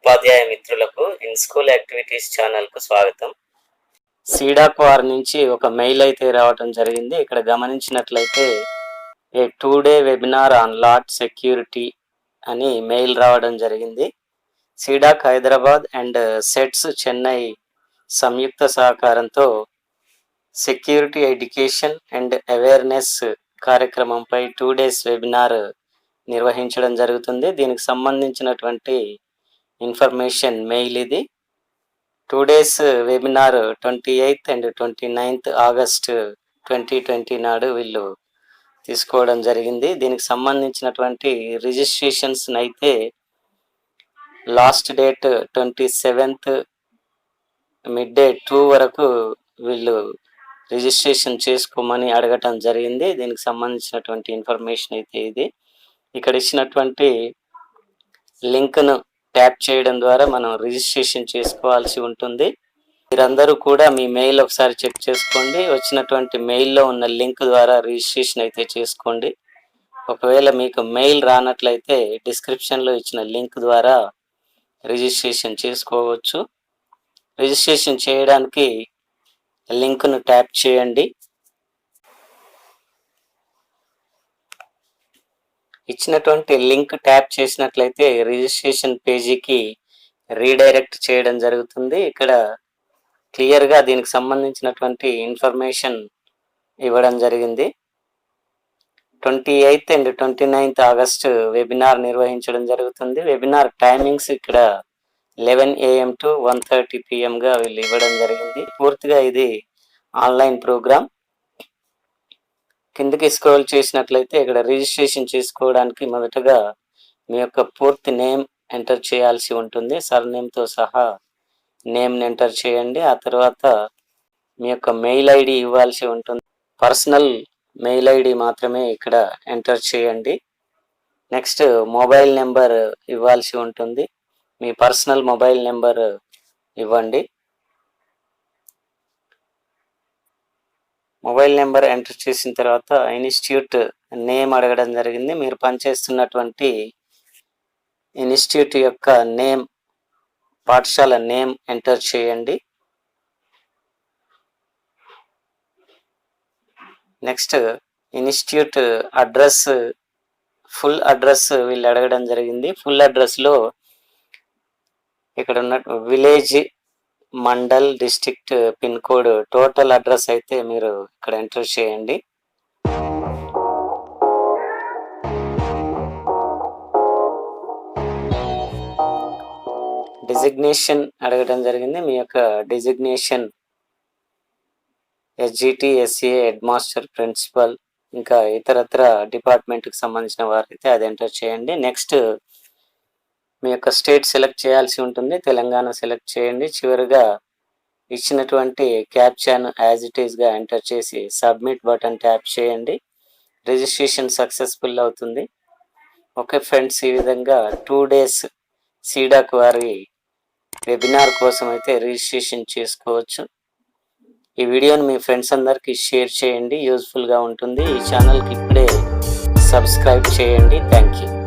ఉపాధ్యాయ మిత్రులకు in school activities ఛానల్కు స్వాగతం. C-DAC వారి నుంచి ఒక మెయిల్ అయితే రావటం జరిగింది. ఇక్కడ గమనించినట్లయితే a 2-day webinar on lot security అని మెయిల్ రావడం జరిగింది. C-DAC Hyderabad and SETS Chennai సంయుక్త సహకారంతో సెక్యూరిటీ ఎడ్యుకేషన్ అండ్ అవేర్నెస్ కార్యక్రమంపై 2 days వెబినార్ నిర్వహించడం జరుగుతుంది. దీనికి సంబంధించినటువంటి ఇన్ఫర్మేషన్ మెయిల్ ఇది. 2 days webinar 28th and 29th August 2020 నాడు వీళ్ళు తీసుకోవడం జరిగింది. దీనికి సంబంధించినటువంటి రిజిస్ట్రేషన్స్ అయితే లాస్ట్ డేట్ 27th midday 2 వరకు వీళ్ళు రిజిస్ట్రేషన్ చేసుకోమని అడగటం జరిగింది. దీనికి సంబంధించినటువంటి ఇన్ఫర్మేషన్ అయితే ఇది. ఇక్కడ ఇచ్చినటువంటి లింక్ను ట్యాప్ చేయడం ద్వారా మనం రిజిస్ట్రేషన్ చేసుకోవాల్సి ఉంటుంది. మీరందరూ కూడా మీ మెయిల్ ఒకసారి చెక్ చేసుకోండి. వచ్చినటువంటి మెయిల్లో ఉన్న లింక్ ద్వారా రిజిస్ట్రేషన్ అయితే చేసుకోండి. ఒకవేళ మీకు మెయిల్ రానట్లయితే డిస్క్రిప్షన్లో ఇచ్చిన లింక్ ద్వారా రిజిస్ట్రేషన్ చేసుకోవచ్చు. రిజిస్ట్రేషన్ చేయడానికి లింక్ను ట్యాప్ చేయండి. ఇచ్చినటువంటి లింక్ ట్యాప్ చేసినట్లయితే రిజిస్ట్రేషన్ పేజీకి రీడైరెక్ట్ చేయడం జరుగుతుంది. ఇక్కడ క్లియర్గా దీనికి సంబంధించినటువంటి ఇన్ఫర్మేషన్ ఇవ్వడం జరిగింది. 28th and 29th August webinar నిర్వహించడం జరుగుతుంది. వెబినార్ టైమింగ్స్ ఇక్కడ 11 AM to 1:30 PM వీళ్ళు ఇవ్వడం జరిగింది. పూర్తిగా ఇది ఆన్లైన్ ప్రోగ్రామ్. కిందకి స్క్రోల్ చేసినట్లయితే ఇక్కడ రిజిస్ట్రేషన్ చేసుకోవడానికి మొదటగా మీ యొక్క పూర్తి నేమ్ ఎంటర్ చేయాల్సి ఉంటుంది. సర్నేమ్తో సహా నేమ్ని ఎంటర్ చేయండి. ఆ తర్వాత మీ యొక్క మెయిల్ ఐడి ఇవ్వాల్సి ఉంటుంది. పర్సనల్ మెయిల్ ఐడి మాత్రమే ఇక్కడ ఎంటర్ చేయండి. నెక్స్ట్ మొబైల్ నెంబర్ ఇవ్వాల్సి ఉంటుంది. మీ పర్సనల్ మొబైల్ నెంబర్ ఇవ్వండి. మొబైల్ నెంబర్ ఎంటర్ చేసిన తర్వాత ఇన్స్టిట్యూట్ నేమ్ అడగడం జరిగింది. మీరు పనిచేస్తున్నటువంటి ఇన్స్టిట్యూట్ యొక్క నేమ్, పాఠశాల నేమ్ ఎంటర్ చేయండి. Next institute address, full address వీళ్ళు అడగడం జరిగింది. ఫుల్ అడ్రస్లో ఇక్కడ ఉన్న village, mandal, district, pin code, total address అయితే మీరు ఇక్కడ ఎంటర్ చేయండి. డిజిగ్నేషన్ అడగడం జరిగింది. మీ యొక్క designation SGT, SEA, head master, principal, ఇంకా ఇతరత్ర డిపార్ట్మెంట్కి సంబంధించిన వారైతే అది ఎంటర్ చేయండి. నెక్స్ట్ మీ యొక్క స్టేట్ సెలెక్ట్ చేయాల్సి ఉంటుంది. తెలంగాణ సెలెక్ట్ చేయండి. చివరిగా ఇచ్చినటువంటి క్యాప్చాను యాజ్ ఇట్ ఈస్గా ఎంటర్ చేసి సబ్మిట్ బటన్ ట్యాప్ చేయండి. రిజిస్ట్రేషన్ సక్సెస్ఫుల్ అవుతుంది. ఓకే ఫ్రెండ్స్, ఈ విధంగా 2 days C-DAC వారి వెబినార్ కోసం అయితే రిజిస్ట్రేషన్ చేసుకోవచ్చు. ఈ వీడియోని మీ ఫ్రెండ్స్ అందరికీ షేర్ చేయండి, యూజ్ఫుల్గా ఉంటుంది. ఈ ఛానల్కి ఇప్పుడే సబ్స్క్రైబ్ చేయండి. Thank you.